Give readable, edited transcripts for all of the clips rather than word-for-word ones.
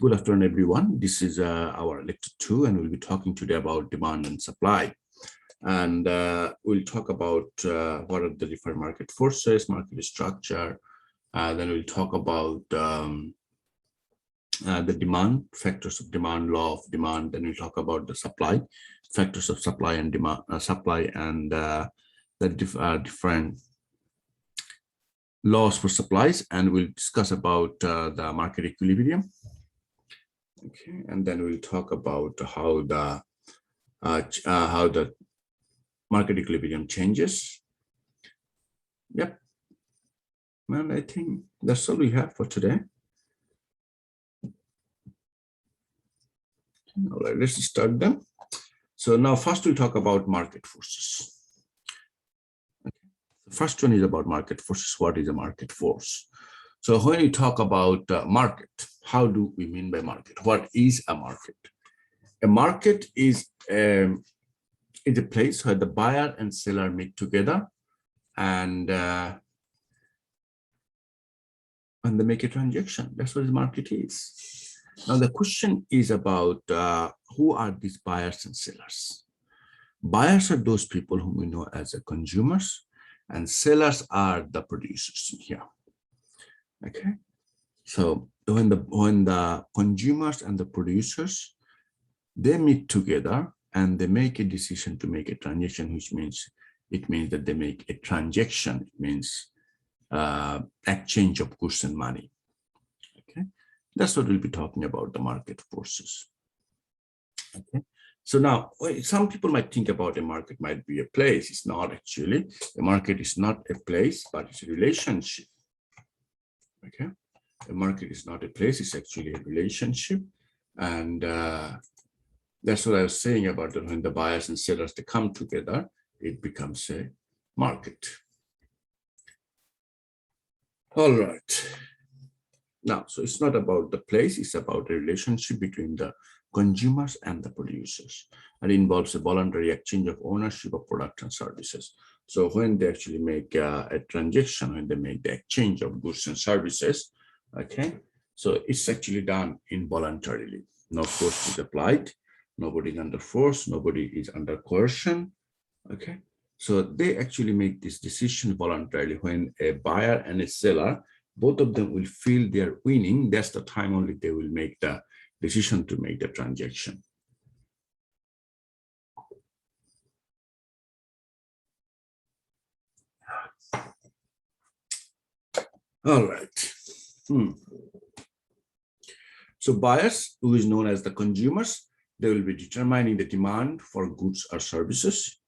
Good afternoon, everyone. This is our lecture 2, and we'll be talking today about demand and supply. And we'll talk about what are the different market forces, market structure. Then we'll talk about the demand, factors of demand, law of demand. Then we'll talk about the supply, factors of supply and demand, the different laws for supplies, and we'll discuss about the market equilibrium. Okay, and then we'll talk about how the market equilibrium changes. Yep, and I think that's all we have for today. All right, let's start them. So now first we'll talk about market forces. Okay. The first one is about market forces. What is a market force? So when you talk about market, how do we mean by market? What is a market? A market is a place where the buyer and seller meet together and when they make a transaction. That's what the market is. Now the question is about who are these buyers and sellers? Buyers are those people whom we know as the consumers, and sellers are the producers in here. Okay, so when the consumers and the producers, they meet together and they make a decision to make a transaction, which means that they make a transaction. It means exchange of goods and money. Okay, that's what we'll be talking about, the market forces. Okay, so now some people might think about a market might be a place. It's not actually. A market is not a place, but it's a relationship. Okay, a market is not a place, it's actually a relationship. And that's what I was saying about when the buyers and sellers, they come together, it becomes a market. All right. Now, so it's not about the place, it's about a relationship between the consumers and the producers. And it involves a voluntary exchange of ownership of products and services. So when they actually make a transaction, when they make the exchange of goods and services, okay, so it's actually done involuntarily. No force is applied, nobody is under force, nobody is under coercion. Okay, so they actually make this decision voluntarily. When a buyer and a seller, both of them will feel they're winning, that's the time only they will make the decision to make the transaction. All right. So buyers, who is known as the consumers, they will be determining the demand for goods or services.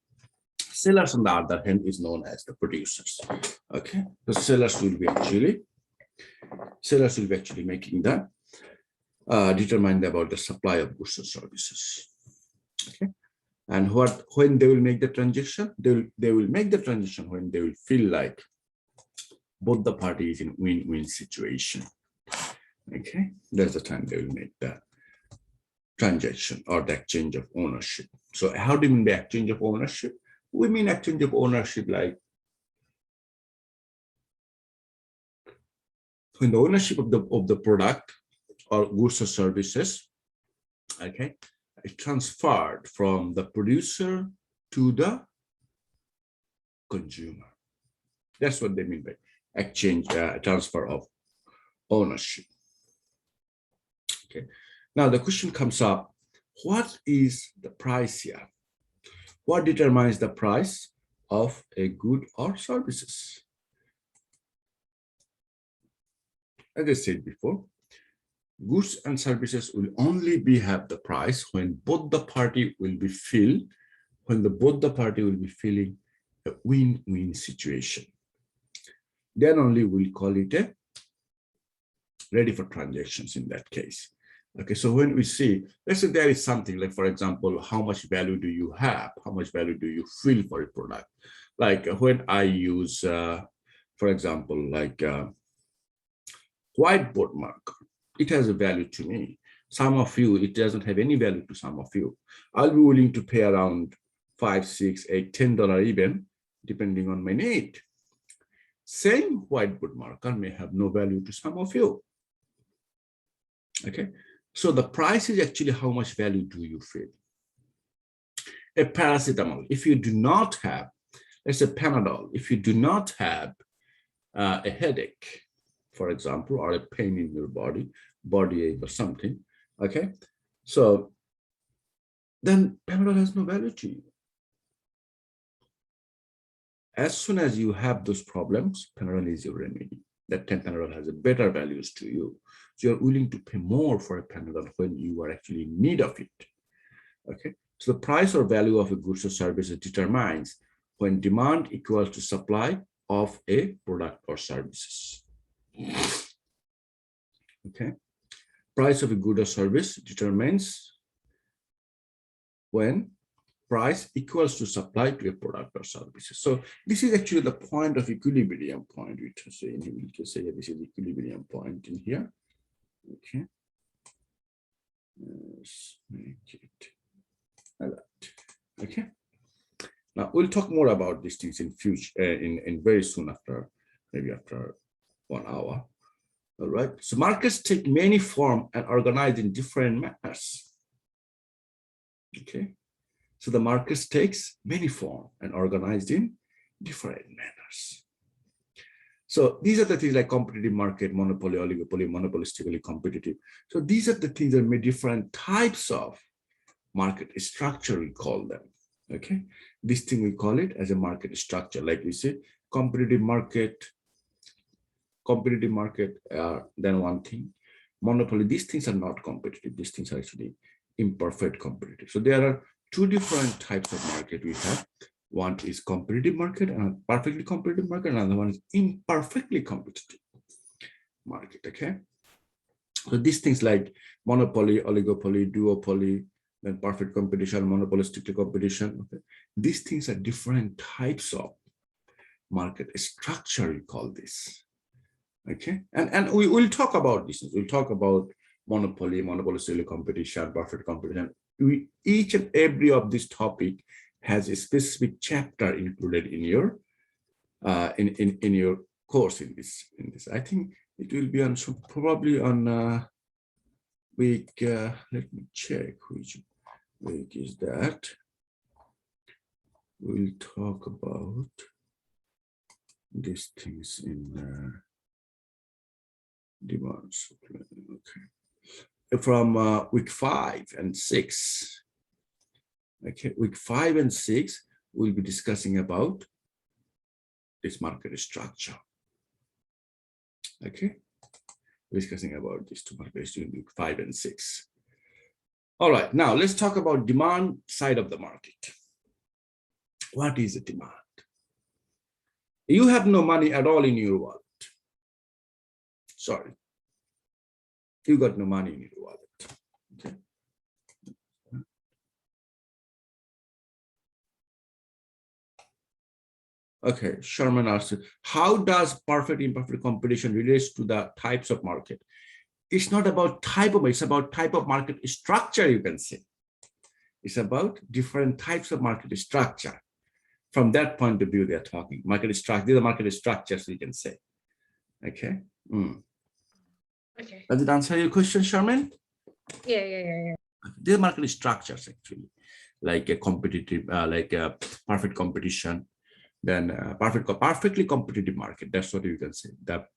Sellers, on the other hand, is known as the producers. Okay, the sellers will be actually making the determine about the supply of goods and services. Okay, and when they will make the transaction, they will make the transaction when they will feel like both the parties in win-win situation. Okay, that's the time they will make the transaction or the exchange of ownership. So how do you mean by exchange of ownership? We mean exchange of ownership like when the ownership of the product or goods or services, okay, is transferred from the producer to the consumer. That's what they mean by exchange, transfer of ownership. Okay, now the question comes up, what is the price here? What determines the price of a good or services? As I said before, goods and services will only have the price when both the party will be feeling a win-win situation. Then only we'll call it a ready for transactions in that case. Okay, so when we see, let's say there is something like, for example, how much value do you have? How much value do you feel for a product? Like when I use, for example, like whiteboard marker, it has a value to me. Some of you, it doesn't have any value to some of you. I'll be willing to pay around $5, $6, $8, $10 even, depending on my need. Same whiteboard marker may have no value to some of you. Okay, So the price is actually how much value do you feel. A paracetamol, if you do not have, let's say Panadol, if you do not have a headache, for example, or a pain in your body ache or something, okay? So then Panadol has no value to you. As soon as you have those problems, Panadol is your remedy. That time Panadol has a better values to you. So you're willing to pay more for a Panadol when you are actually in need of it. Okay. So the price or value of a goods or service determines when demand equals to supply of a product or services. Okay. Price of a good or service determines when price equals to supply to a product or services. So this is actually the point of equilibrium point. We can say this is equilibrium point in here. Okay. Let's make it like that. Okay. Now we'll talk more about these things in future, in very soon after, maybe after 1 hour. All right. So markets take many forms and organize in different manners. Okay. So the markets takes many forms and organized in different manners. So these are the things like competitive market, monopoly, oligopoly, monopolistically competitive. So these are the things that may different types of market structure, we call them. Okay. This thing we call it as a market structure. Like we say, competitive market, then one thing. Monopoly, these things are not competitive. These things are actually imperfect competitive. So there are two different types of market we have. One is competitive market and perfectly competitive market. Another one is imperfectly competitive market. Okay. So these things like monopoly, oligopoly, duopoly, then perfect competition, monopolistic competition. Okay. These things are different types of market structure, we call this. Okay. And we will talk about this. We'll talk about monopoly, monopolistic competition, perfect competition. Each and every of this topic has a specific chapter included in your in your course in this. I think it will be on probably on week. Let me check which week is that. We'll talk about these things in demand supply. Okay. From week 5 and 6. Okay, week 5 and 6, we'll be discussing about this market structure. Okay, discussing about these two markets in week 5 and 6. All right, now let's talk about demand side of the market. What is the demand? You have no money at all in your wallet. Sorry, you got no money in your wallet. Okay. Okay, Sherman asked, how does perfect imperfect competition relates to the types of market? It's not about type of, it's about type of market structure, you can say. It's about different types of market structure. From that point of view, they're talking market structure. These are market structures, we can say. Okay. Okay. Does it answer your question, Sherman? Yeah. These are market structures actually, like a competitive, like a perfect competition. Then perfectly competitive market. That's what you can say.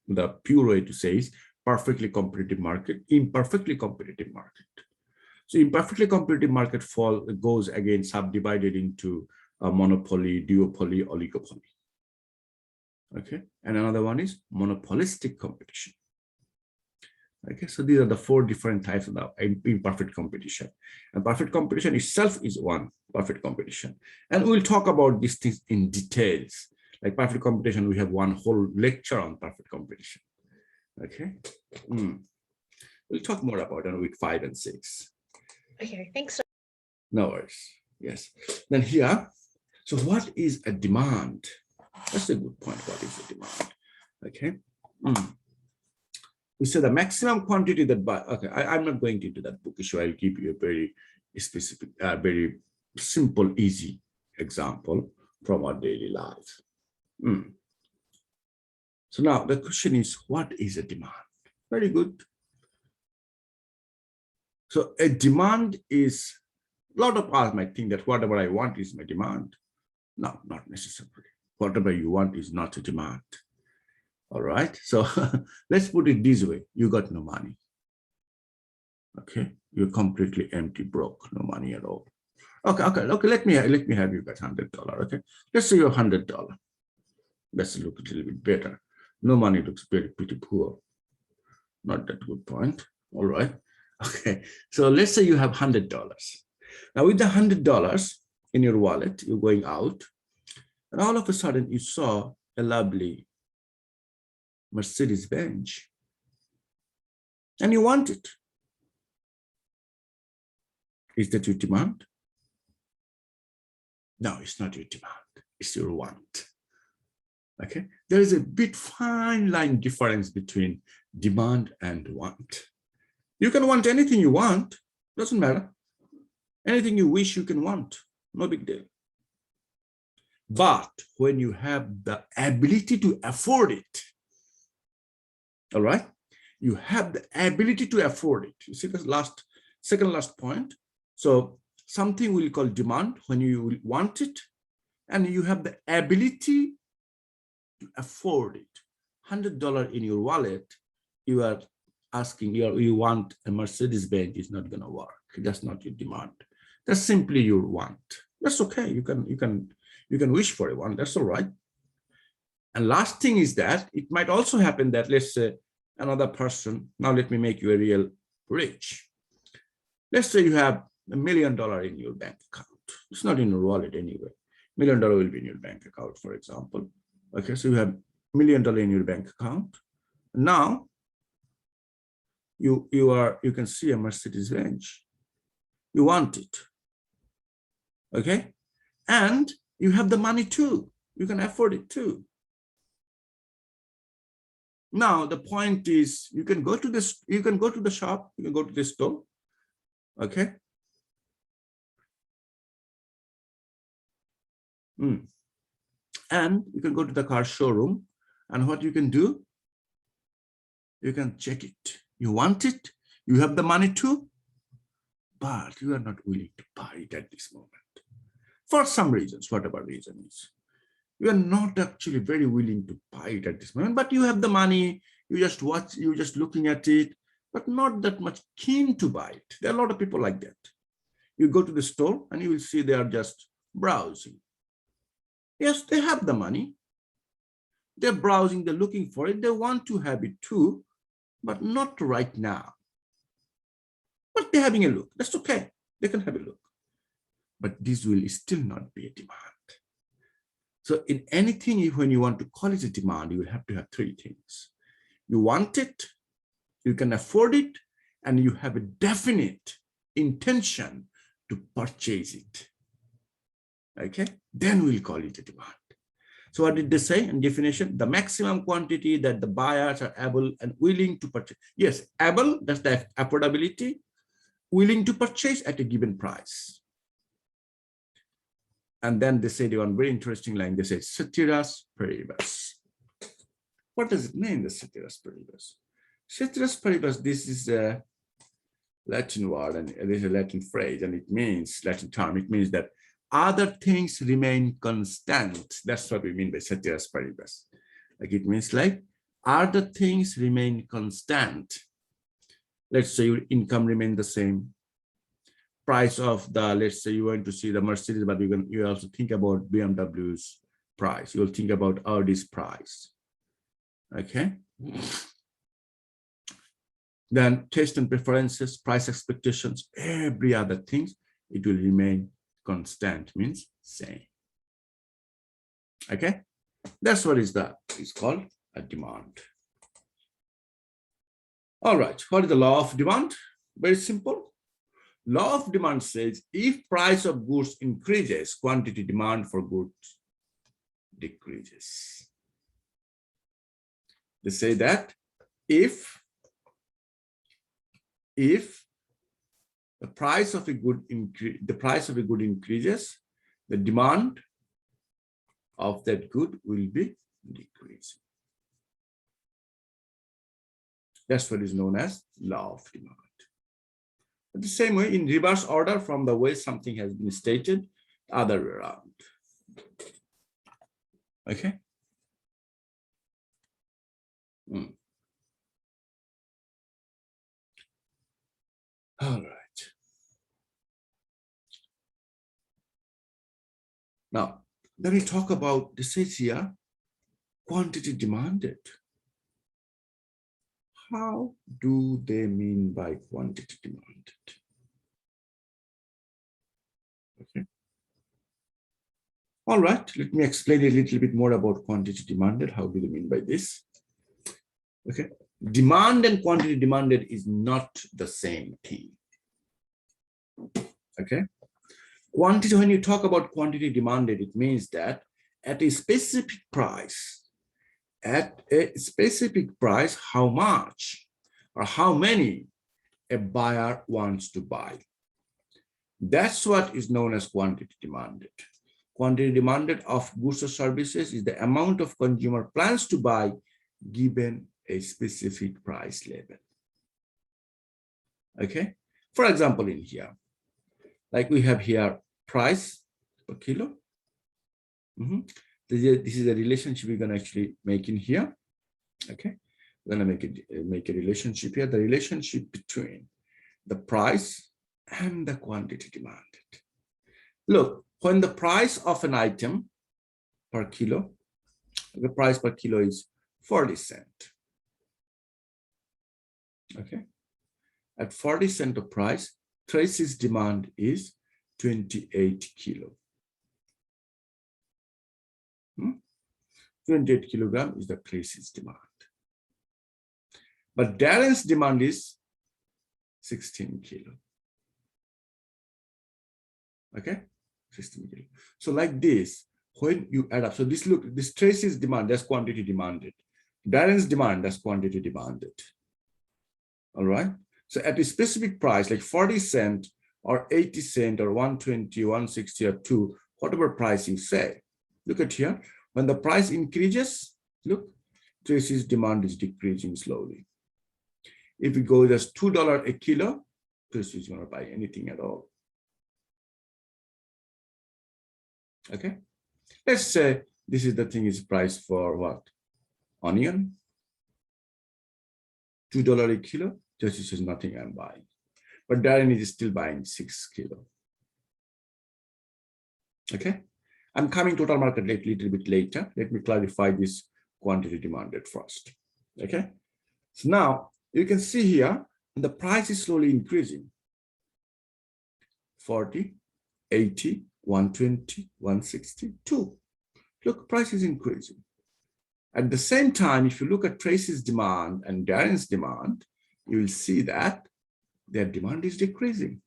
The pure way to say is perfectly competitive market, imperfectly competitive market. So imperfectly competitive market goes again subdivided into a monopoly, duopoly, oligopoly. Okay, and another one is monopolistic competition. Okay, so these are the 4 different types of the imperfect competition. And perfect competition itself is one perfect competition. And we'll talk about these things in details. Like perfect competition, we have one whole lecture on perfect competition. Okay. We'll talk more about it on week 5 and 6. Okay, thanks. No worries. Yes. Then here, so what is a demand? That's a good point. What is a demand? Okay. We say the maximum quantity that I'm not going into that book issue. I'll give you a very specific, very simple, easy example from our daily life. So now the question is, what is a demand? Very good. So a demand is, a lot of us might think that whatever I want is my demand. No, not necessarily. Whatever you want is not a demand. All right. So let's put it this way. You got no money. Okay. You're completely empty, broke, no money at all. Okay. Let me have you guys $100. Okay. Let's say you're $100. Let's look a little bit better. No money looks pretty poor. Not that good point. All right. Okay. So let's say you have $100. Now with the $100 in your wallet, you're going out, and all of a sudden you saw a lovely Mercedes-Benz, and you want it. Is that your demand? No, it's not your demand. It's your want. Okay. There is a bit fine line difference between demand and want. You can want anything you want. Doesn't matter. Anything you wish you can want. No big deal. But when you have the ability to afford it, all right, you have the ability to afford it. You see the second last point. So something we'll call demand when you want it, and you have the ability to afford it. $100 in your wallet, you are asking, you want a Mercedes-Benz, is not going to work. That's not your demand. That's simply your want. That's okay. You can wish for a one. That's all right. And last thing is that it might also happen that, let's say, another person, now let me make you a real rich. Let's say you have $1 million in your bank account. It's not in your wallet anyway. $1 million will be in your bank account, for example. Okay, so you have $1 million in your bank account. Now you can see a Mercedes-Benz. You want it. Okay, and you have the money too. You can afford it too. Now the point is, you can go to this, you can go to the shop, you can go to the store. Okay. And you can go to the car showroom, and what you can do, you can check it. You want it, you have the money too, but you are not willing to buy it at this moment. For some reasons, whatever reason is. You are not actually very willing to buy it at this moment, but you have the money, you just watch, you're just looking at it, but not that much keen to buy it. There are a lot of people like that. You go to the store and you will see they are just browsing. Yes, they have the money. They're browsing, they're looking for it. They want to have it too, but not right now. But they're having a look. That's okay. They can have a look. But this will still not be a demand. So in anything, when you want to call it a demand, you will have to have three things. You want it, you can afford it, and you have a definite intention to purchase it. Okay, then we'll call it a demand. So what did they say in definition? The maximum quantity that the buyers are able and willing to purchase. Yes, able, that's the affordability, willing to purchase at a given price. And then they say one very interesting line. They say, ceteris paribus. What does it mean, the ceteris paribus? Ceteris paribus, this is a Latin word, and it is a Latin phrase, and it means, Latin term, it means that other things remain constant. That's what we mean by ceteris paribus. Like it means like other things remain constant. Let's say your income remain the same. Price of the, let's say you want to see the Mercedes, but you also think about BMW's price. You'll think about Audi's price. Okay. Then taste and preferences, price expectations, every other things, it will remain constant, means same. Okay. That's what is called a demand. All right. What is the law of demand? Very simple. Law of demand says if price of goods increases, quantity demand for goods decreases. They say that if the price of a good increases, the demand of that good will be decreasing. That's what is known as law of demand. The same way in reverse order from the way something has been stated, other way around. Okay. All right. Now, then we talk about, this says here, quantity demanded. How do they mean by quantity demanded? Okay. All right, let me explain a little bit more about quantity demanded. How do they mean by this? Okay. Demand and quantity demanded is not the same thing. Okay. Quantity, when you talk about quantity demanded, it means that at a specific price, how much or how many a buyer wants to buy. That's what is known as quantity demanded. Quantity demanded of goods or services is the amount of consumer plans to buy given a specific price level. Okay. For example, in here, like we have here price per kilo. This is a relationship we're going to actually make in here. Okay. We're going to make a relationship here. The relationship between the price and the quantity demanded. Look, when the price of an item per kilo, the price per kilo is 40 cents. Okay. At 40 cents of price, Tracy's demand is 28 kilo. 28 kilogram is the Tracy's demand. But Darren's demand is 16 kilo. Okay, 16 kilo. So like this, when you add up, so this look, this Tracy's demand, that's quantity demanded. Darren's demand, that's quantity demanded. All right. So at a specific price, like 40 cents or 80 cents or 120, 160 or 2, whatever price you say, look at here. When the price increases, look, Tracy's demand is decreasing slowly. If it goes as $2 a kilo, Tracy is going to buy anything at all. Okay. Let's say this is the thing is priced for what? Onion. $2 a kilo. Tracy says nothing I'm buying. But Darren is still buying 6 kilo. Okay. I'm coming total market rate a little bit later. Let me clarify this quantity demanded first. Okay. So now you can see here the price is slowly increasing. 40, 80, 120, 160, 2. Look, price is increasing. At the same time, if you look at Tracy's demand and Darren's demand, you will see that their demand is decreasing.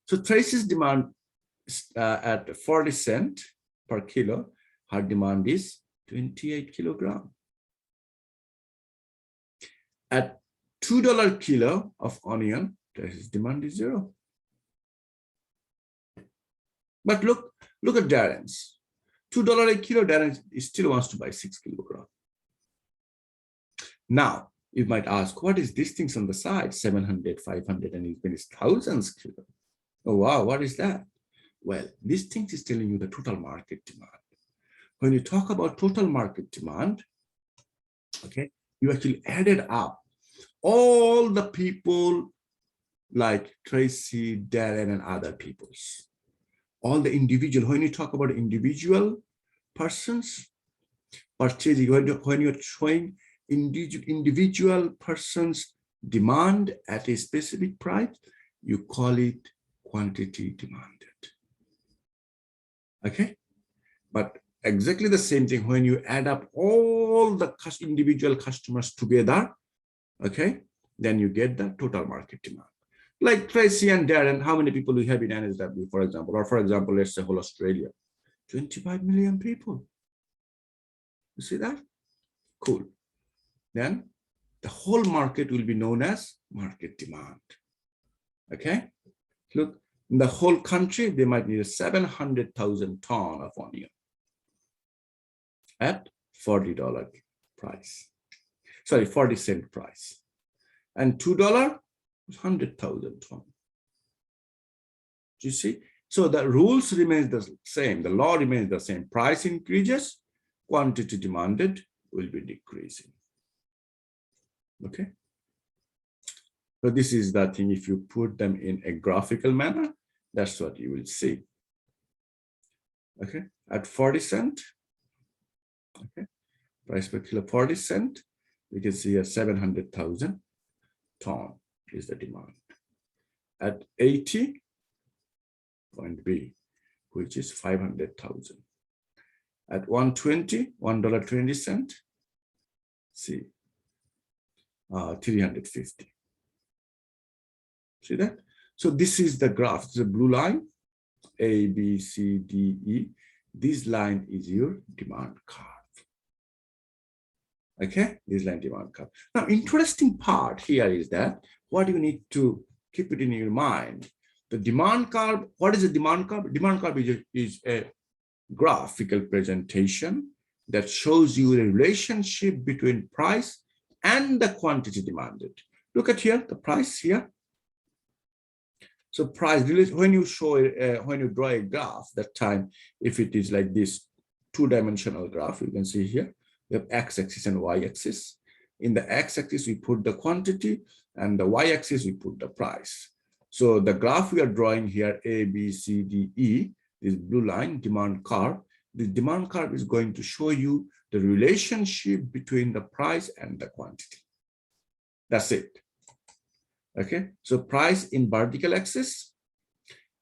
So Tracy's demand at 40 cents per kilo, her demand is 28 kilogram. At $2 kilo of onion, Tracy's demand is 0. But look at Darren's. $2 a kilo, Darren still wants to buy 6 kilogram. Now, you might ask, what is these things on the side? 700, 500, and even it's thousands kilo. Oh, wow, what is that? Well, these things is telling you the total market demand. When you talk about total market demand, okay, you actually added up all the people like Tracy, Darren, and other peoples. All the individual, when you talk about individual persons purchasing, when you're showing individual persons demand at a specific price, you call it quantity demanded. Okay, but exactly the same thing when you add up all the individual customers together, okay, then you get the total market demand. Like Tracy and Darren, how many people we have in NSW, for example, or for example, let's say whole Australia, 25 million people. You see that? Cool. Then the whole market will be known as market demand. Okay, look, in the whole country, they might need a 700,000 ton of onion at $40 price. Sorry, 40 cent price. And $2, It's 100,000 ton. Do you see? So the rules remain the same. The law remains the same. Price increases, quantity demanded will be decreasing. Okay. So this is the thing. If you put them in a graphical manner, that's what you will see. Okay. At 40 cent. Okay. Price per kilo 40 cent. We can see a 700,000 ton is the demand. At 80, point B, which is 500,000. At 120, $1.20, see, 350. See that? So this is the graph. It's a blue line, A, B, C, D, E. This line is your demand curve. Okay, this line demand curve. Now, interesting part here is that what you need to keep it in your mind. The demand curve, what is a demand curve? Demand curve is a graphical presentation that shows you the relationship between price and the quantity demanded. Look at here, the price here. So price, when you show when you draw a graph, that time, if it is like this two-dimensional graph, you can see here, we have x-axis and y-axis. In the x-axis, we put the quantity, and the y-axis, we put the price. So the graph we are drawing here, A, B, C, D, E, this blue line, demand curve. The demand curve is going to show you the relationship between the price and the quantity. That's it. Okay, so price in vertical axis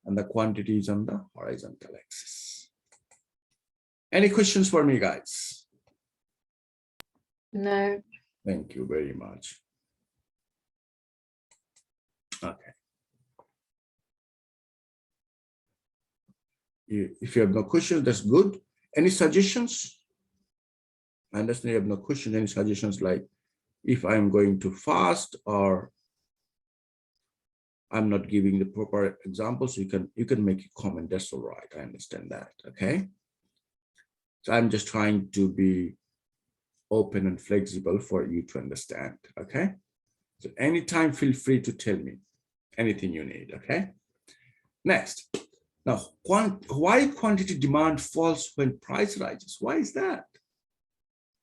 and the quantity is on the horizontal axis. Any questions for me, guys? No. Thank you very much. Okay. If you have no questions, that's good. Any suggestions? I understand you have no questions. Any suggestions like if I'm going too fast or I'm not giving the proper examples, you can make a comment. That's all right. I understand that. Okay. So I'm just trying to be open and flexible for you to understand. Okay. So anytime, feel free to tell me anything you need. Okay. Next. Now, why quantity demand falls when price rises? Why is that?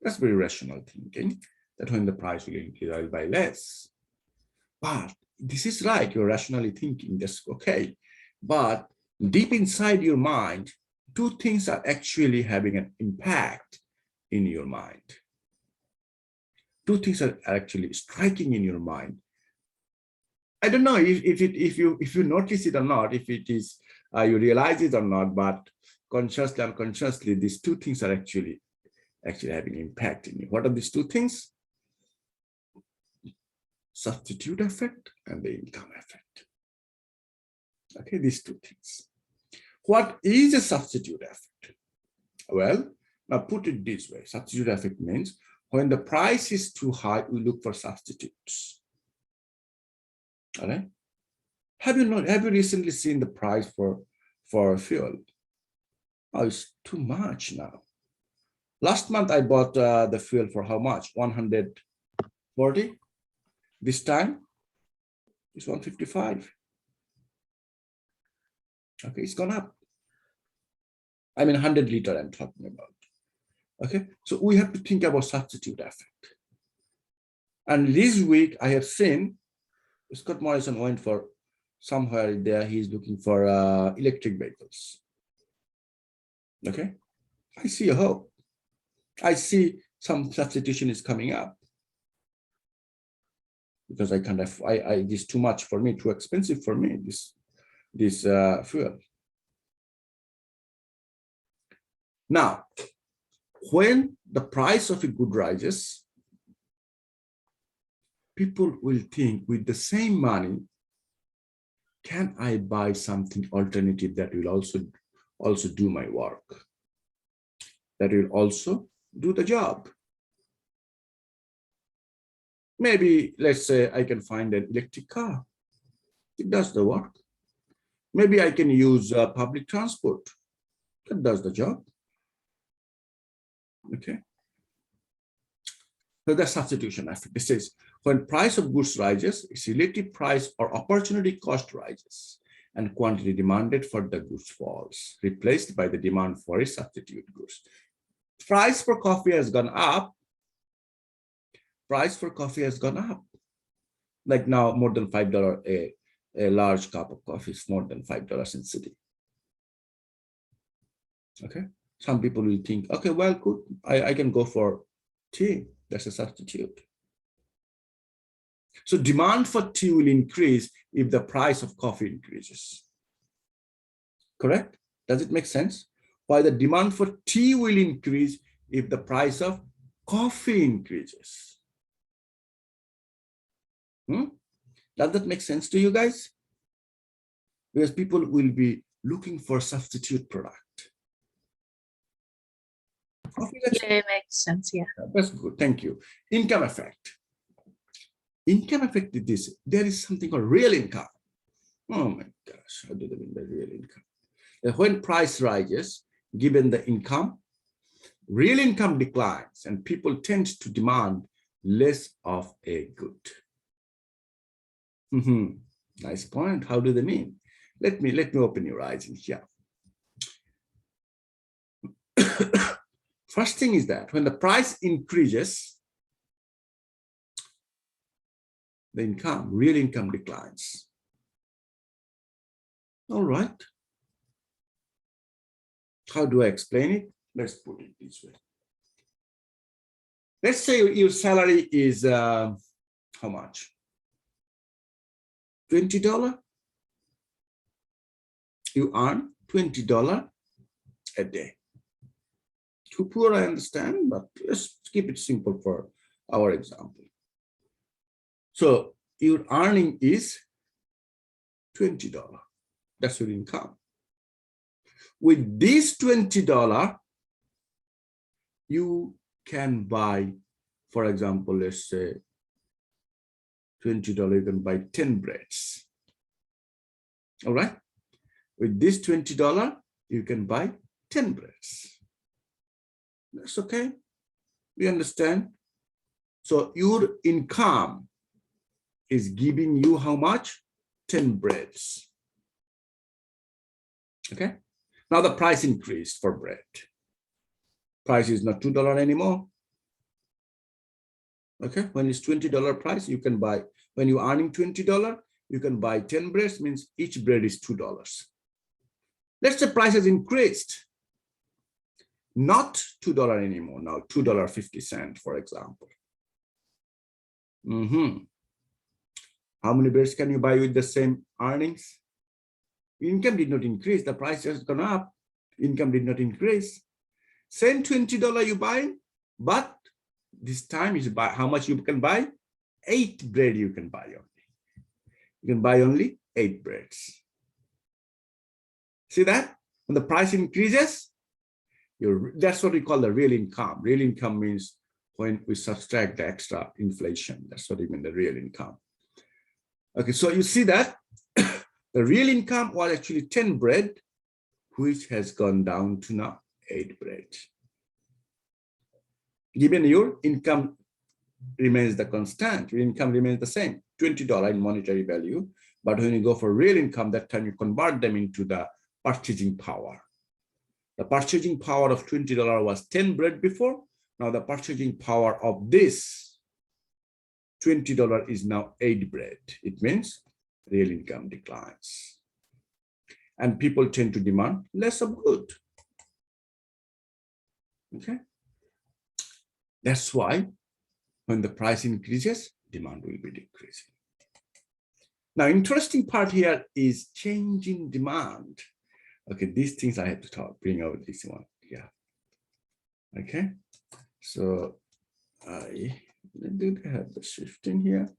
That's very rational thinking, that when the price will increase, I'll buy less. But this is right, you're rationally thinking, that's okay. But deep inside your mind, two things are actually having an impact in your mind. Two things are actually striking in your mind. I don't know if you notice it or not, if it is you realize it or not, but consciously, unconsciously, these two things are actually having impact in you. What are these two things? Substitute effect and the income effect. Okay, these two things. What is a substitute effect? Well, now put it this way. Substitute effect means when the price is too high, we look for substitutes. All right. Have you recently seen the price for fuel? Oh, it's too much now. Last month I bought the fuel for how much? 140. This time it's 155. Okay, it's gone up. I mean 100 liter I'm talking about. Okay, so we have to think about substitute effect. And this week I have seen Scott Morrison went for somewhere there. He's looking for electric vehicles. Okay, I see a hope. I see some substitution is coming up because I can't have, this is too much for me, too expensive for me, this fuel. Now, when the price of a good rises, people will think with the same money, can I buy something alternative that will also do my work, that will also do the job? Maybe let's say I can find an electric car. It does the work. Maybe I can use public transport. That does the job. Okay. So the substitution effect. This is when price of goods rises, its relative price or opportunity cost rises, and quantity demanded for the goods falls, replaced by the demand for its substitute goods. Price for coffee has gone up. Price for coffee has gone up. Like now, more than $5 a large cup of coffee is more than $5 in city. Okay. Some people will think, okay, well, good. I can go for tea. That's a substitute. So demand for tea will increase if the price of coffee increases. Correct? Does it make sense? Why the demand for tea will increase if the price of coffee increases. Does that make sense to you guys? Because people will be looking for substitute product. Yeah, it makes sense. Yeah. That's good. Thank you. Income effect. Income effect is this. There is something called real income. Oh my gosh, how do they mean by real income? When price rises, given the income, real income declines and people tend to demand less of a good. Nice point. How do they mean? Let me open your eyes in here. First thing is that when the price increases, the income, real income declines. All right. How do I explain it? Let's put it this way. Let's say your salary is how much? $20. You earn $20 a day. Too poor, I understand, but let's keep it simple for our example. So your earning is $20. That's your income. With this $20, you can buy, for example, let's say $20, you can buy 10 breads. All right. With this $20, you can buy 10 breads. That's okay. We understand. So your income is giving you how much? 10 breads. Okay. Now the price increased for bread. Price is not $2 anymore. Okay. When it's $20 price, you can buy, when you're earning $20, you can buy 10 breads, means each bread is $2. Let's say price has increased. Not $2 anymore, now $2.50, for example. How many breads can you buy with the same earnings? Income did not increase, the price has gone up. Income did not increase. Same $20 you buy, but this time is buy how much you can buy? 8 bread you can buy only. You can buy only 8 breads. See that? When the price increases, that's what we call the real income. Real income means when we subtract the extra inflation. That's what we mean, the real income. Okay, so you see that the real income was actually 10 bread, which has gone down to now 8 bread. Given your income remains the constant, your income remains the same, $20 in monetary value. But when you go for real income, that time you convert them into the purchasing power. The purchasing power of $20 was 10 bread before. Now the purchasing power of this $20 is now 8 bread. It means real income declines. And people tend to demand less of good. Okay. That's why when the price increases, demand will be decreasing. Now, interesting part here is change in demand. Okay, these things I have to bring out this one. Yeah. Okay. So I do have the shift in here.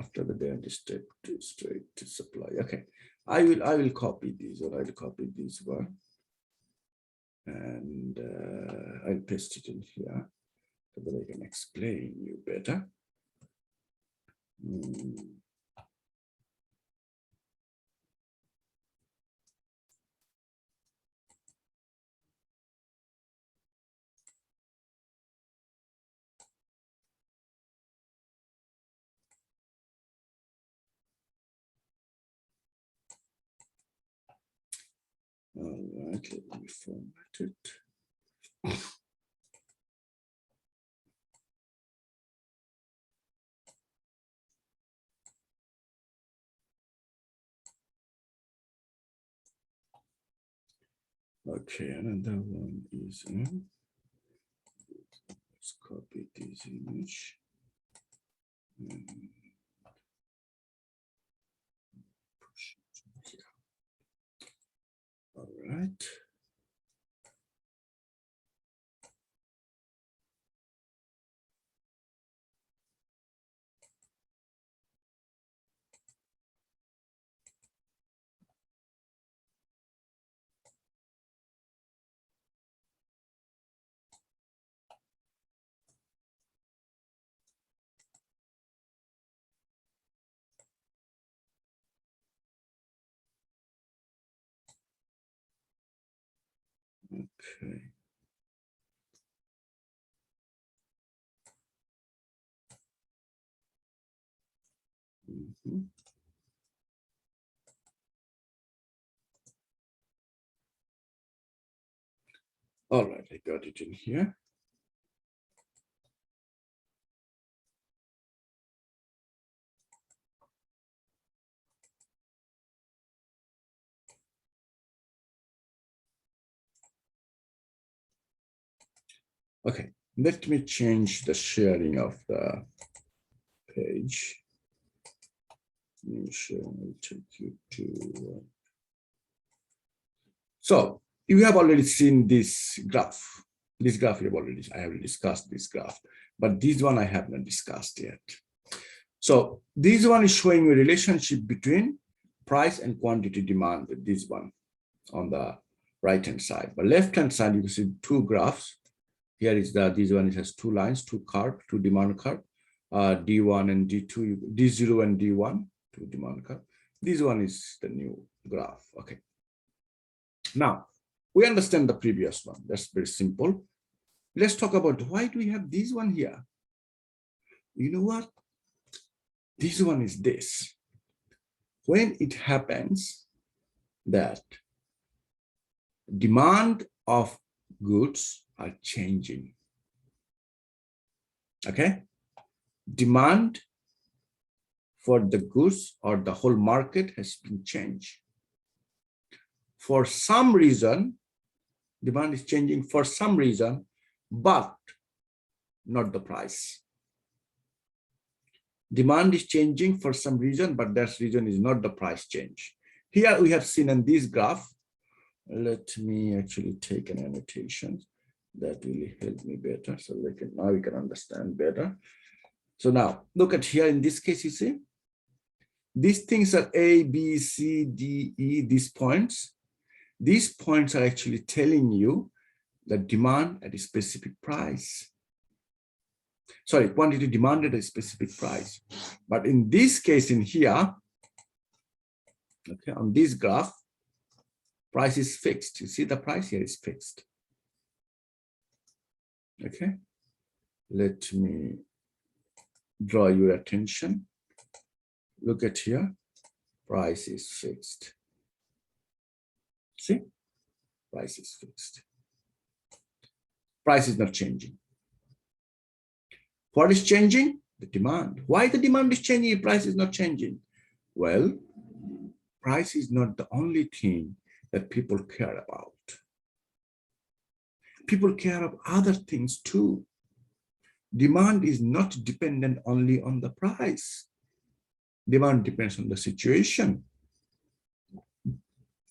After the day step to straight to supply. Okay. I will copy these, or I'll copy this one. And I'll paste it in here so that I can explain you better. right, let me format it. Okay, another one is let's copy this image and push it here. All right. Okay. Mhm. All right, I got it in here. Okay, let me change the sharing of the page. New share will take you to. So you have already seen this graph. This graph I have discussed this graph, but this one I have not discussed yet. So this one is showing a relationship between price and quantity demand. This one on the right hand side, but left hand side you can see two graphs. Here is this one. It has two lines, two demand curve, D1 and D2, D0 and D1, two demand curve. This one is the new graph. Okay. Now we understand the previous one. That's very simple. Let's talk about why do we have this one here. You know what? This one is this. When it happens that demand of goods are changing. Okay. Demand for the goods or the whole market has been changed. For some reason, demand is changing for some reason, but not the price. Demand is changing for some reason, but that reason is not the price change. Here we have seen in this graph. Let me actually take an annotation that will help me better. So now we can understand better. So now look at here in this case, you see, these things are A, B, C, D, E, these points. These points are actually telling you the demand at a specific price. Sorry, quantity demanded at a specific price. But in this case in here, okay, on this graph, price is fixed. You see the price here is fixed. Okay, let me draw your attention. Look at here, price is fixed. See, price is fixed. Price is not changing. What is changing? The demand. Why the demand is changing if price is not changing? Well, price is not the only thing that people care about. People care about other things too. Demand is not dependent only on the price. Demand depends on the situation.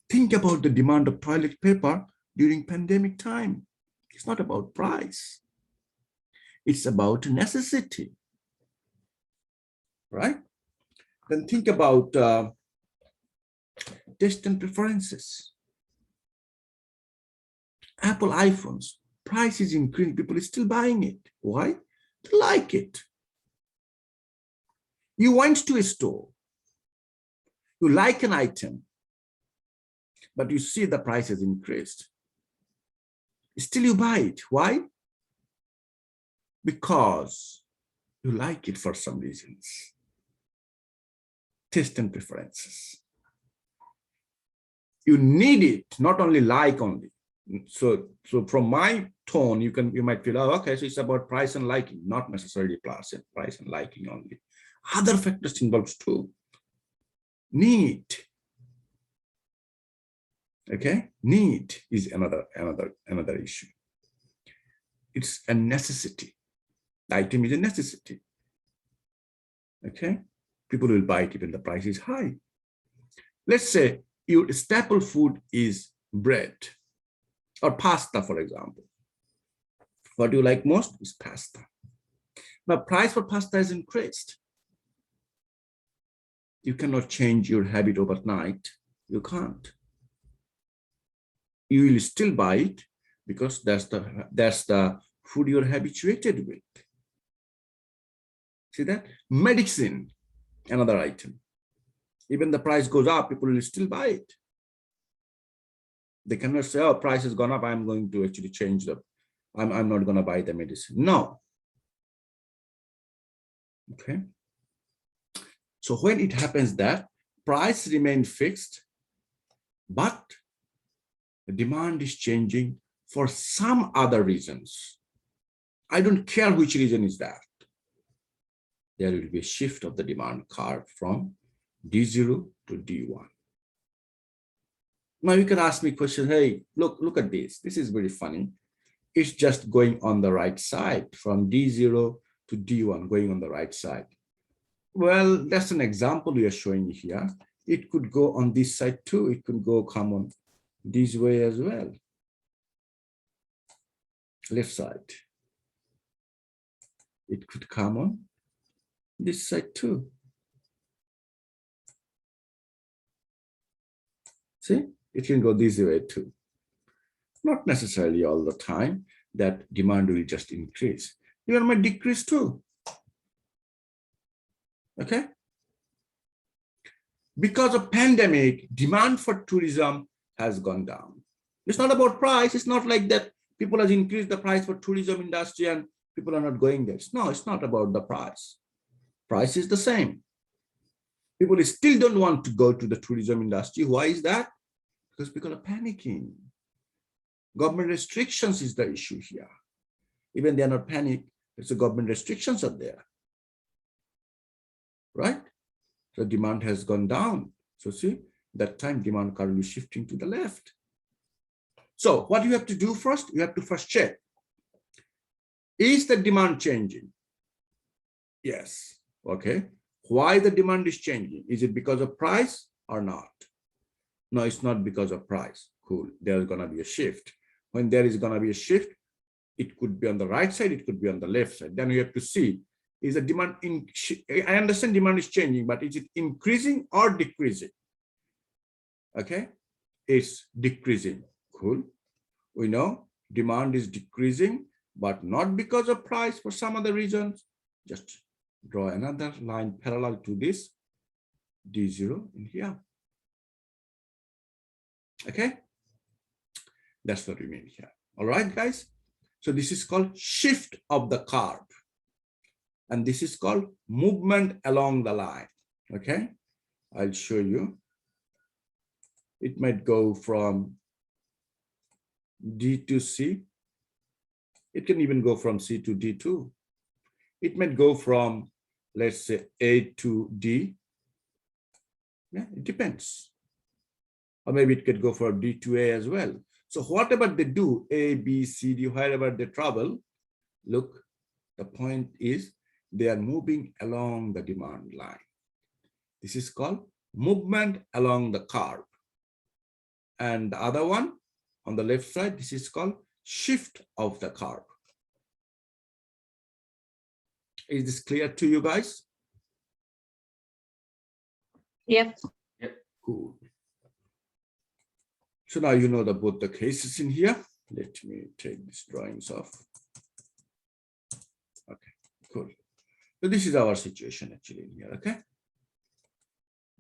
Think about the demand of toilet paper during pandemic time. It's not about price. It's about necessity, right? Then think about taste and preferences. Apple iPhones, price is increasing, people are still buying it. Why? They like it. You went to a store, you like an item, but you see the price has increased. Still you buy it. Why? Because you like it for some reasons. Taste and preferences. You need it, not only like only. So from my tone, you might feel, oh, okay, so it's about price and liking, not necessarily price and liking only. Other factors involved too. Need. Okay, need is another issue. It's a necessity. The item is a necessity. Okay, people will buy it even the price is high. Let's say your staple food is bread or pasta, for example. What you like most is pasta. Now, price for pasta has increased. You cannot change your habit overnight. You can't. You will still buy it because that's the food you're habituated with. See that? Medicine, another item. Even the price goes up, people will still buy it. They cannot say, oh, price has gone up, I'm going to actually change I'm not going to buy the medicine. No. Okay. So when it happens that price remains fixed, but the demand is changing for some other reasons. I don't care which reason is that. There will be a shift of the demand curve from D0 to D1. Now you can ask me a question, hey, look at this. This is very funny. It's just going on the right side from D0 to D1, going on the right side. Well, that's an example we are showing here. It could go on this side too. It could come on this way as well. Left side. It could come on this side too. See, it can go this way too. Not necessarily all the time that demand will just increase. Demand might decrease too. Okay. Because of pandemic, demand for tourism has gone down. It's not about price. It's not like that people have increased the price for tourism industry and people are not going there. No, it's not about the price. Price is the same. People still don't want to go to the tourism industry. Why is that? Because people are panicking. Government restrictions is the issue here. Even they are not panic, it's the government restrictions are there. Right? So demand has gone down. So see, that time demand curve is shifting to the left. So what you have to do first, you have to first check. Is the demand changing? Yes. Okay. Why the demand is changing? Is it because of price or not? No, it's not because of price. Cool. There's going to be a shift. When there is going to be a shift, it could be on the right side, it could be on the left side. Then we have to see, is the demand I understand demand is changing, but is it increasing or decreasing? Okay, it's decreasing. Cool. We know demand is decreasing, but not because of price, for some other reasons. Just draw another line parallel to this D0 in here. Okay, that's what we mean here. All right, guys. So this is called shift of the curve. And this is called movement along the line. Okay, I'll show you. It might go from D to C. It can even go from C to D2. It might go from, let's say, A to D. Yeah, it depends. Or maybe it could go from D to A as well. So whatever they do, A, B, C, D, wherever they travel, look, the point is they are moving along the demand line. This is called movement along the curve. And the other one on the left side, this is called shift of the curve. Is this clear to you guys? Yep. Yep. Cool. So now you know both the cases in here. Let me take these drawings off. Okay, cool. So this is our situation actually in here, okay?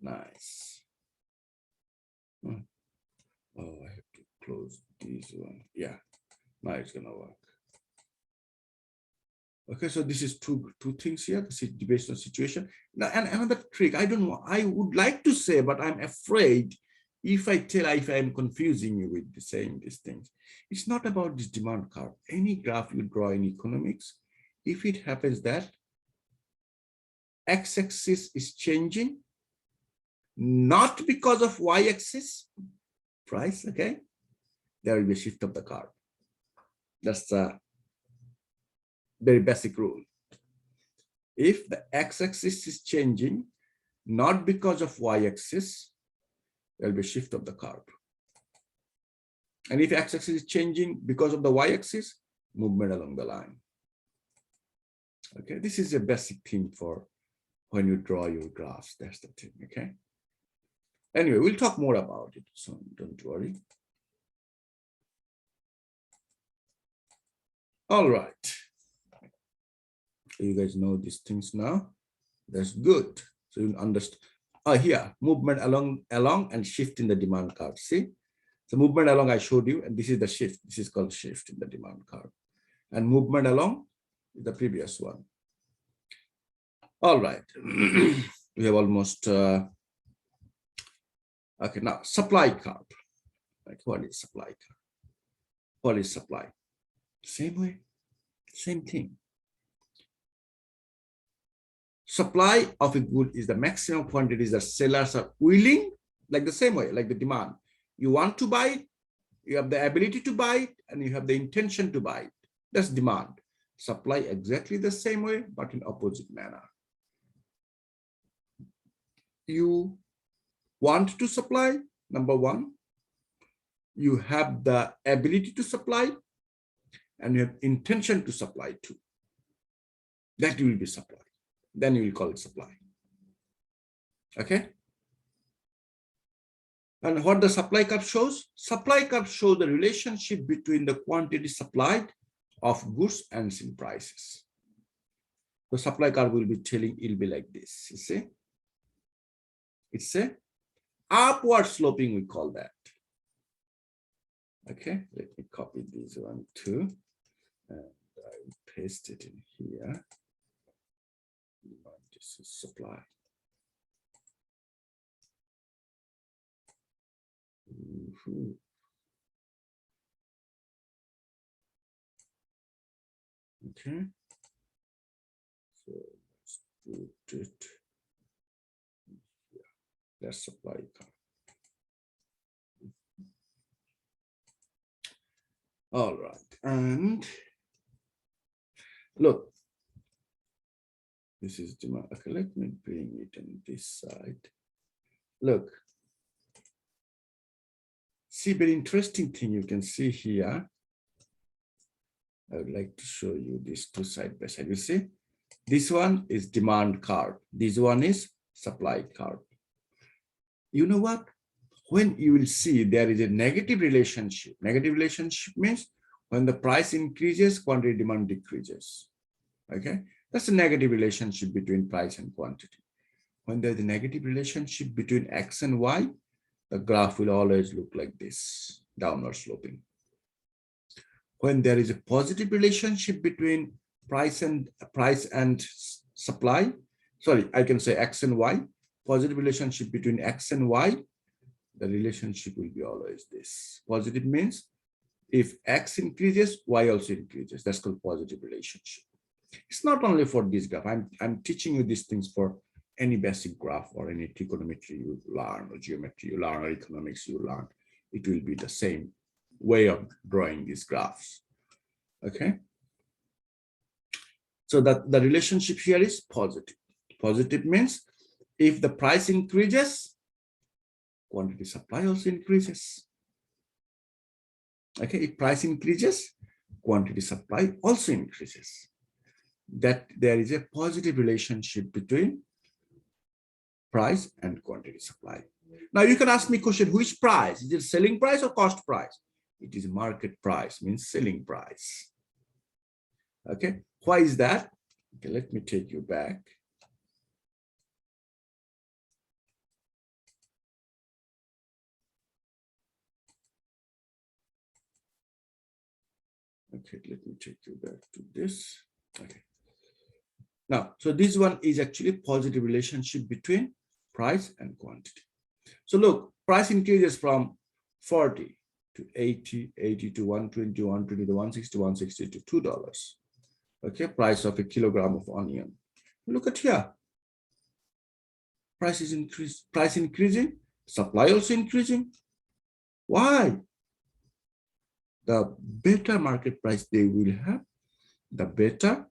Nice. Oh, I have to close this one. Yeah, now it's gonna work. Okay, so this is two things here, the based on situation. Now, and another trick, I don't know, I would like to say, but I'm afraid if I'm confusing you with saying these things, it's not about this demand curve. Any graph you draw in economics, if it happens that x-axis is changing, not because of y-axis, price, okay, there will be a shift of the curve. That's the very basic rule. If the x-axis is changing, not because of y-axis, there will be a shift of the curve. And if x-axis is changing because of the y-axis, movement along the line. Okay, this is a basic thing for when you draw your graphs. That's the thing, okay? Anyway, we'll talk more about it, so don't worry. All right. You guys know these things now. That's good. So you understand. Here, movement along and shift in the demand curve. See? So movement along I showed you, and this is the shift. This is called shift in the demand curve. And movement along is the previous one. All right. We have almost, okay, now supply curve. Like what is supply curve? What is supply? Same way, same thing. Supply of a good is the maximum quantities that sellers are willing, like the same way, like the demand. You want to buy it, you have the ability to buy it, and you have the intention to buy it. That's demand. Supply exactly the same way, but in opposite manner. You want to supply, number one. You have the ability to supply, and you have intention to supply too. That will be supply. Then you will call it supply. Okay. And what the supply curve shows? Supply curve shows the relationship between the quantity supplied of goods and in prices. The supply curve will be telling, it'll be like this. You see? It's a upward sloping, we call that. Okay, let me copy this one too. And I will paste it in here. This is supply. Okay. So let's put it here. That's supply curve. All right, and look, this is demand. Okay, let me bring it on this side. Look, see, very interesting thing you can see here. I would like to show you these two side by side. You see, this one is demand curve. This one is supply curve. You know what? When you will see there is a negative relationship means when the price increases, quantity demand decreases. Okay, that's a negative relationship between price and quantity. When there's a negative relationship between X and Y, the graph will always look like this, downward sloping. When there is a positive relationship between price and supply, sorry, I can say X and Y, positive relationship between X and Y, the relationship will be always this. Positive means if X increases, Y also increases. That's called positive relationship. It's not only for this graph. I'm teaching you these things for any basic graph or any trigonometry you learn, or geometry you learn, or economics you learn. It will be the same way of drawing these graphs. Okay. So that the relationship here is positive. Positive means if the price increases, quantity supply also increases. Okay, if price increases, quantity supply also increases. That there is a positive relationship between price and quantity supply. Now you can ask me a question, which price? Is it selling price or cost price? It is market price, means selling price. Okay, why is that? Okay, let me take you back. Okay, let me take you back to this. Okay. Now, so this one is actually positive relationship between price and quantity. So look, Price increases from 40 to 80, 80 to 120, 120 to 160, 160 to $2. Okay, price of a kilogram of onion. Look at here. Price is increased, price increasing, supply also increasing. Why? The better market price they will have, the better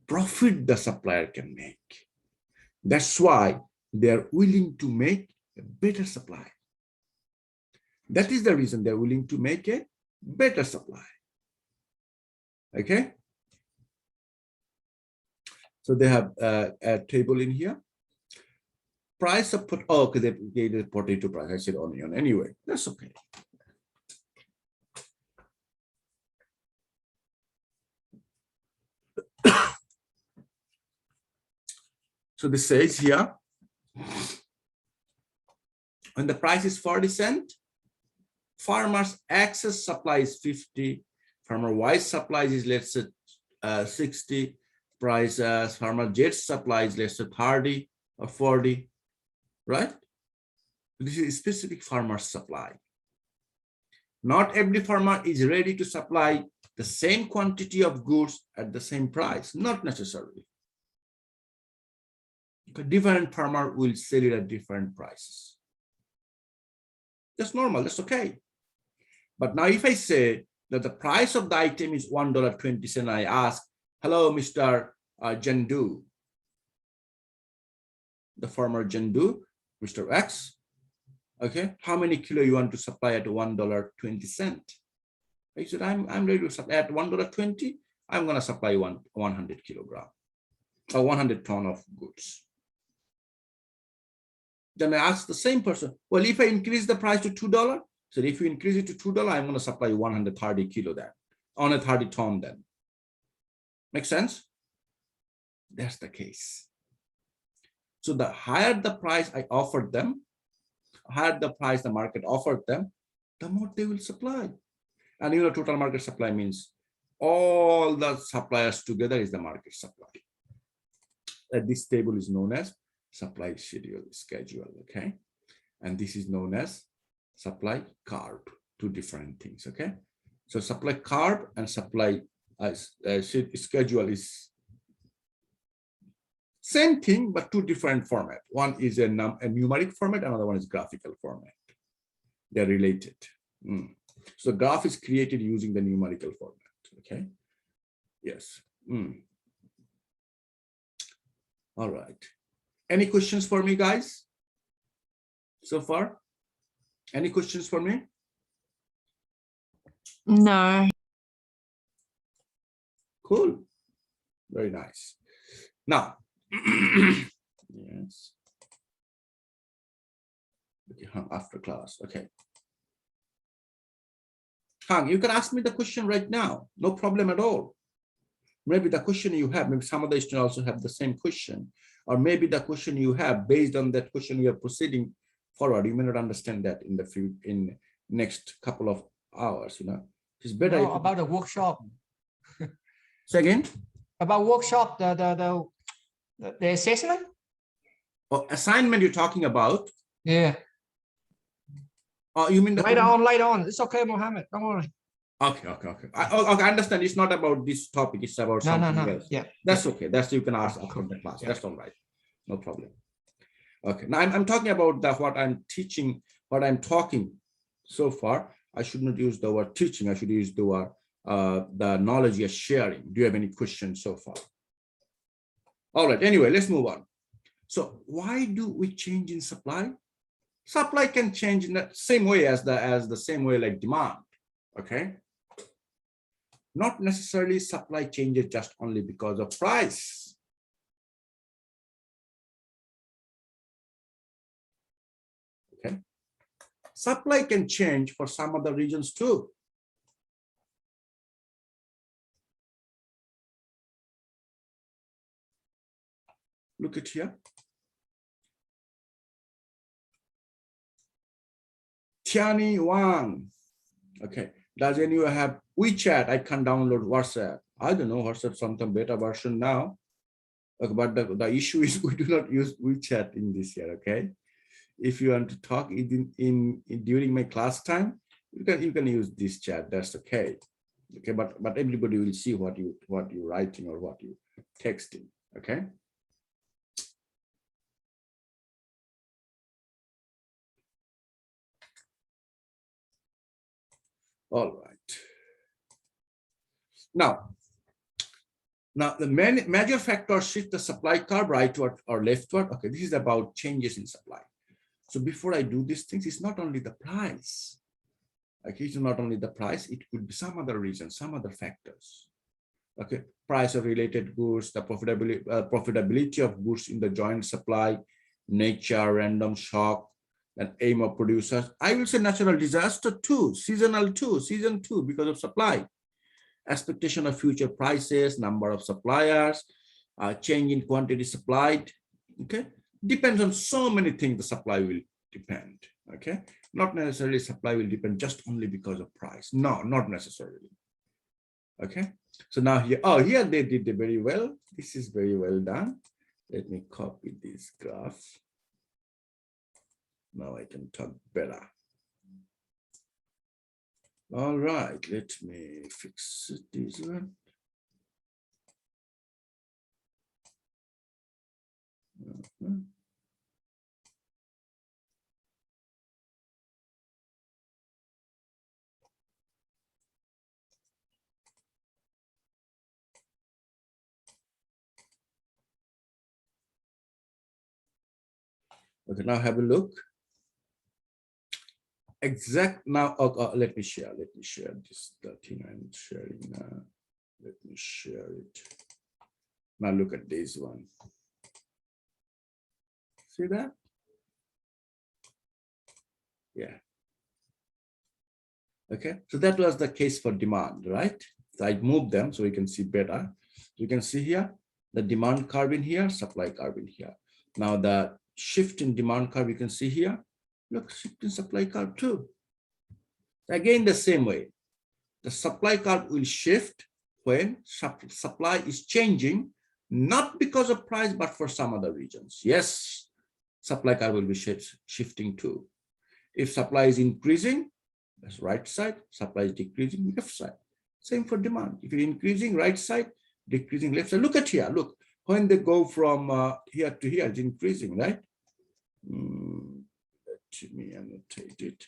profit the supplier can make. That's why they're willing to make a better supply. That is the reason they're willing to make a better supply. Okay. So they have a table in here. Price of okay, they gave the potato price. I said onion anyway. That's okay. So this says here, when the price is 40 cents, farmers X's supply is 50, farmer Y's supply is let's say 60, price farmer Z's supply is let's say 30 or 40, right? This is a specific farmer's supply. Not every farmer is ready to supply the same quantity of goods at the same price, not necessarily. A different farmer will sell it at different prices. That's normal, that's okay. But now if I say that the price of the item is $1.20, I ask, hello, Mr. Jandu, the farmer Jandu, Mr. X, okay, how many kilo you want to supply at $1.20? I said, I'm ready to supply at $1.20. I'm going to supply 100 kilogram or 100 ton of goods. Then I asked the same person, well, if I increase the price to $2, so if you increase it to $2, I'm going to supply you 130 kilo then, on a 30 ton then. Make sense? That's the case. So the higher the price I offered them, higher the price the market offered them, the more they will supply. And you know, total market supply means all the suppliers together is the market supply. This table is known as supply schedule, okay? And this is known as supply curve, two different things, okay? So supply curve and supply schedule is same thing, but two different format. One is a numeric format, another one is graphical format. They're related. So graph is created using the numerical format, okay? Yes. All right. Any questions for me, guys? So far? Any questions for me? No. Cool. Very nice. Now, yes. Okay, after class. Okay. Hang, you can ask me the question right now. No problem at all. Maybe the question you have, maybe some of the students also have the same question. Or maybe the question you have, based on that question you are proceeding forward, you may not understand that in the next couple of hours, you know. It's better about the workshop. Say again? About workshop, the assessment? Oh, assignment you're talking about? Yeah. Oh, you mean the later on. It's okay, Mohammed. Don't worry. Okay. I understand. It's not about this topic. It's about something else. Yeah. That's okay. That's you can ask after the class. That's all right. No problem. Okay. Now I'm talking about what I'm teaching, what I'm talking so far. I should not use the word teaching. I should use the word the knowledge you're sharing. Do you have any questions so far? All right. Anyway, let's move on. So why do we change in supply? Supply can change in the same way as the same way like demand. Okay. Not necessarily supply changes just only because of price. Okay. Supply can change for some other regions too. Look at here. Tiani Wang. Okay. Does anyone have WeChat? I can download WhatsApp. I don't know, WhatsApp something beta version now. Okay, but the issue is we do not use WeChat in this year, okay? if you want to talk in during my class time, you can use this chat. That's okay. Okay, but everybody will see what you're writing or what you texting. Okay. All right. Now the major factors shift the supply curve rightward or leftward. Okay, this is about changes in supply. So before I do these things, it's not only the price. Okay, it's not only the price, it could be some other reason, some other factors. Okay, price of related goods, the profitability of goods in the joint supply, nature, random shock, and aim of producers. I will say natural disaster too, seasonal too, season two because of supply. Expectation of future prices, number of suppliers, change in quantity supplied. Okay, depends on so many things. The supply will depend. Okay, not necessarily supply will depend just only because of price. No, not necessarily. Okay, so now here, oh, here they did it very well. This is very well done. Let me copy this graph. Now I can talk better. All right, let me fix this one. Okay, now have a look. Exact now, let me share this, the thing I'm sharing now. Let me share it. Now look at this one. See that? Yeah. Okay, so that was the case for demand, right? So I moved them so we can see better. You can see here, the demand curve in here, supply curve in here. Now the shift in demand curve, you can see here, look, shift in supply curve too. Again, the same way, the supply curve will shift when supply is changing, not because of price, but for some other reasons. Yes, supply curve will be shifting too. If supply is increasing, that's right side, supply is decreasing, left side. Same for demand. If you're increasing right side, decreasing left side. Look at here, look, when they go from here to here, it's increasing, right? Let me annotate it.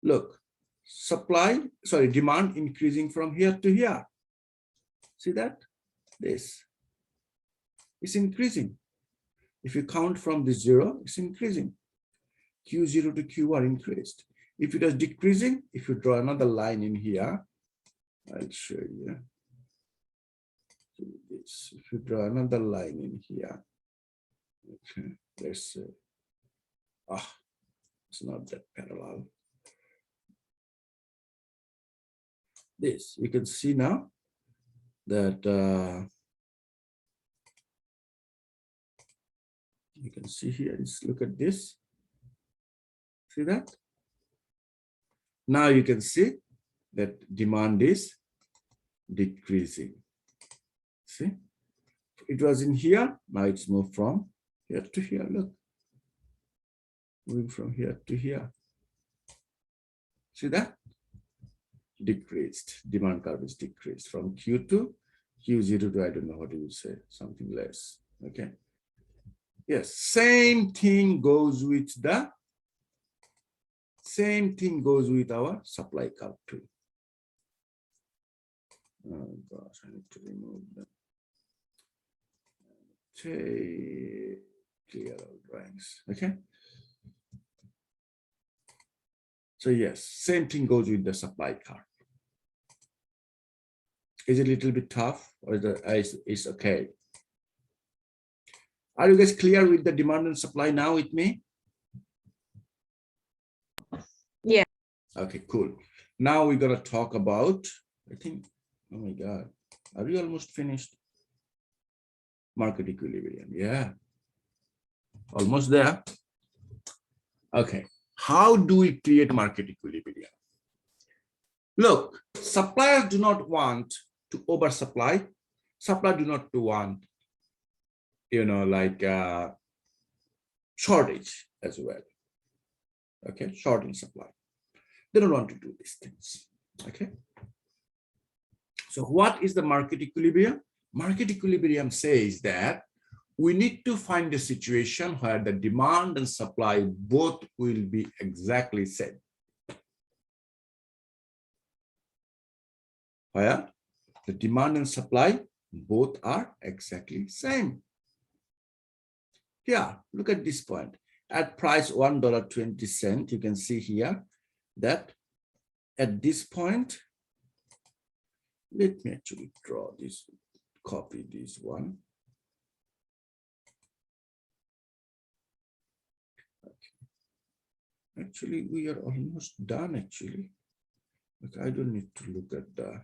Look, demand increasing from here to here. See that? This is increasing. If you count from the 0, it's increasing. Q0 to Q1 increased. If it is decreasing, if you draw another line in here, I'll show you. This. If you draw another line in here, okay, let's say, it's not that parallel. This, you can see now that you can see here, just look at this. See that? Now you can see that demand is decreasing. See, it was in here, now it's moved from here to here. Look, moving from here to here. See that? Decreased. Demand curve is decreased from Q2, Q0 to, I don't know what you would say, something less. Okay. Yes, same thing goes with our supply curve too. Oh gosh, I need to remove that. Okay, clear all drawings. Okay. So yes, same thing goes with the supply curve. Is it a little bit tough or is okay? Are you guys clear with the demand and supply now with me? Yeah. Okay, cool. Now we're gonna talk about, I think, oh my God, are we almost finished? Market equilibrium, yeah. Almost there. Okay, how do we create market equilibrium? Look, suppliers do not want to oversupply. Suppliers do not want like shortage as well. Okay, short in supply. They don't want to do these things. Okay. So what is the market equilibrium? Market equilibrium says that we need to find a situation where the demand and supply both will be exactly same. Where the demand and supply both are exactly same. Here, look at this point. At price $1.20, you can see here that at this point, let me actually draw this, copy this one. Okay. Actually, we are almost done actually. But I don't need to look at the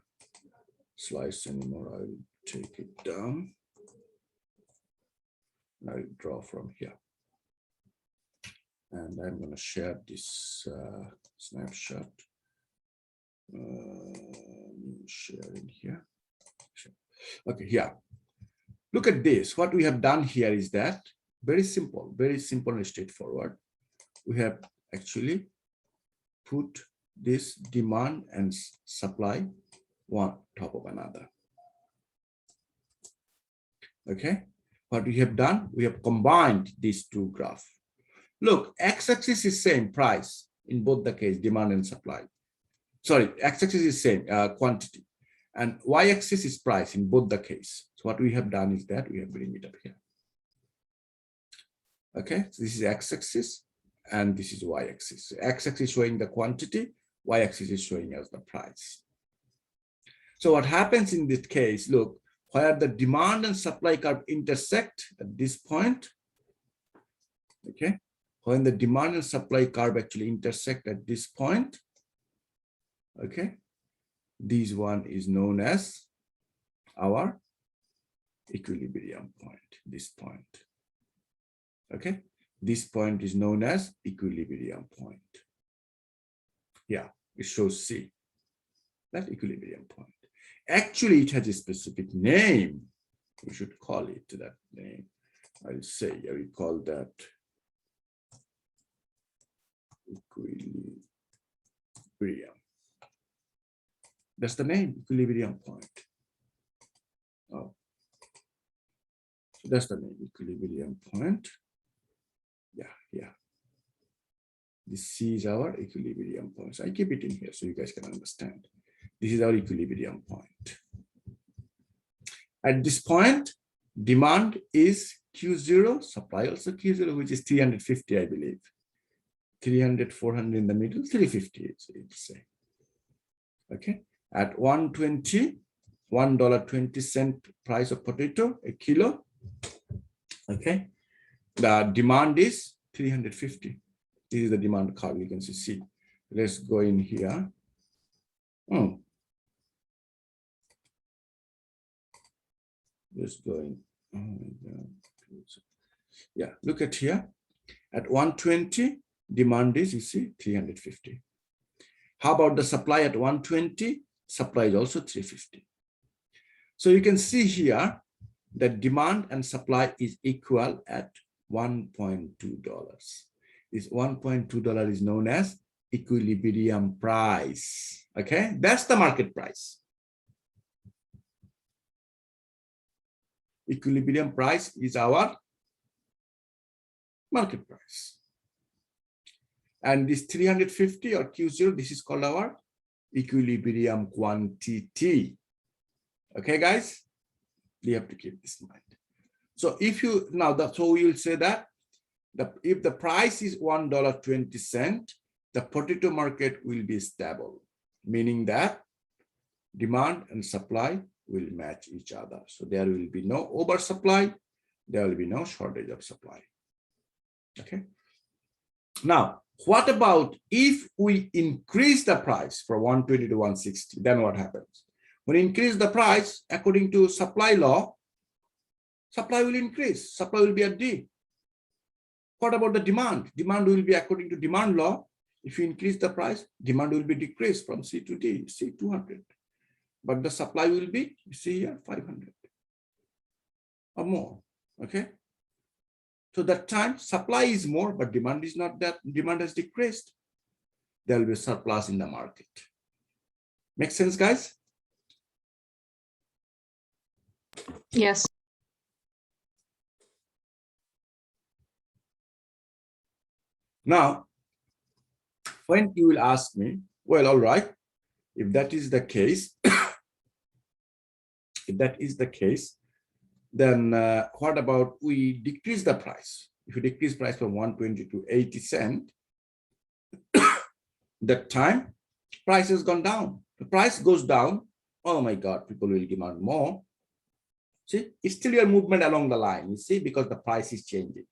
slides anymore. I'll take it down. I'll draw from here. And I'm going to share this snapshot. Share in here. Okay, here. Look at this. What we have done here is that very simple and straightforward. We have actually put this demand and supply one top of another. Okay. What we have done, we have combined these two graphs. Look, x-axis is same price in both the case, demand and supply. Sorry, x-axis is same quantity, and y-axis is price in both the case. So what we have done is that we have bring it up here. Okay, so this is x-axis and this is y-axis. So x-axis showing the quantity, y-axis is showing us the price. So what happens in this case, look, where the demand and supply curve intersect at this point, okay, when the demand and supply curve actually intersect at this point, okay, this one is known as our equilibrium point, this point. Okay, this point is known as equilibrium point. Yeah, it shows C, that equilibrium point. Actually, it has a specific name. We should call it that name. I'll say, we call that equilibrium. That's the name, equilibrium point. Oh, so that's the name, equilibrium point. Yeah. This C is our equilibrium point. So I keep it in here so you guys can understand. This is our equilibrium point. At this point, demand is Q0, supply also Q0, which is 350, I believe. 300, 400 in the middle, 350, it's say. Okay. At $1.20 price of potato, a kilo. Okay. The demand is 350. This is the demand curve, you can see. Let's go in here. Let's go in. Oh my God. Yeah, look at here. At 120, demand is, you see, 350. How about the supply at 120? Supply is also 350. So you can see here that demand and supply is equal at $1.2. This $1.2 is known as equilibrium price. Okay, that's the market price. Equilibrium price is our market price. And this 350 or Q0, this is called our equilibrium quantity. Okay, guys, you have to keep this in mind. So if you now that, so we will say that if the price is $1.20, the potato market will be stable, meaning that demand and supply will match each other. So there will be no oversupply, there will be no shortage of supply. Okay. Now, what about if we increase the price from 120 to 160? Then what happens? When you increase the price, according to supply law, supply will increase, supply will be at D. What about the demand? Demand will be according to demand law. If you increase the price, demand will be decreased from C to D, C 200. But the supply will be, you see here, 500 or more. Okay. So that time supply is more, but demand is not that. Demand has decreased. There will be a surplus in the market. Make sense, guys? Yes. Now, when you will ask me, well, all right, if that is the case, if that is the case, then what about we decrease the price? If you decrease price from 120 to 80 cents, that time price has gone down. The price goes down. Oh my God, people will demand more. See, it's still your movement along the line, you see, because the price is changing.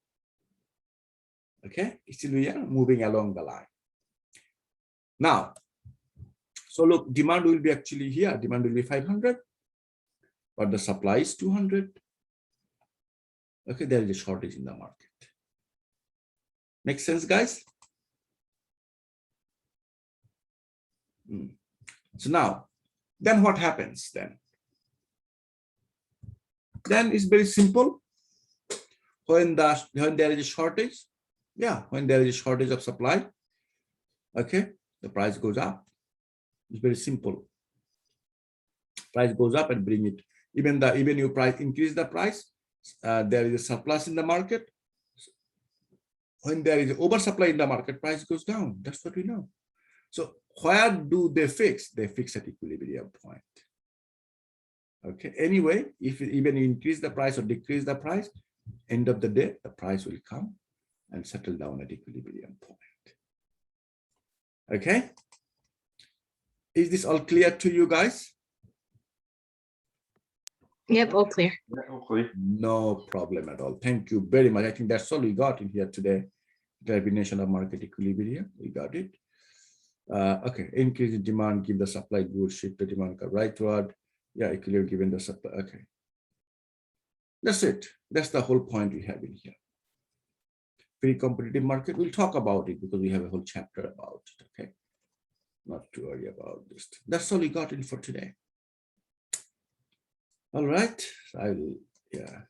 Okay, it's still we are moving along the line. Now, so look, demand will be actually here. Demand will be 500, but the supply is 200. Okay, there is a shortage in the market. Make sense, guys? So now, then what happens then? Then it's very simple. When there is a shortage, when there is a shortage of supply, okay, the price goes up. It's very simple. Price goes up and bring it. Even you price increase the price, there is a surplus in the market. When there is oversupply in the market, price goes down. That's what we know. So where do they fix? They fix at equilibrium point. Okay. Anyway, if even you increase the price or decrease the price, end of the day, the price will come and settle down at equilibrium point. Okay. Is this all clear to you guys? Yep, all clear. No problem at all. Thank you very much. I think that's all we got in here today. Definition of market equilibrium. We got it. Okay. Increase in demand, give the supply good, shift the demand curve rightward. Yeah, equilibrium given the supply. Okay. That's it. That's the whole point we have in here. Very competitive market. We'll talk about it because we have a whole chapter about it. Okay. Not to worry about this. That's all we got in for today. All right. I will, yeah.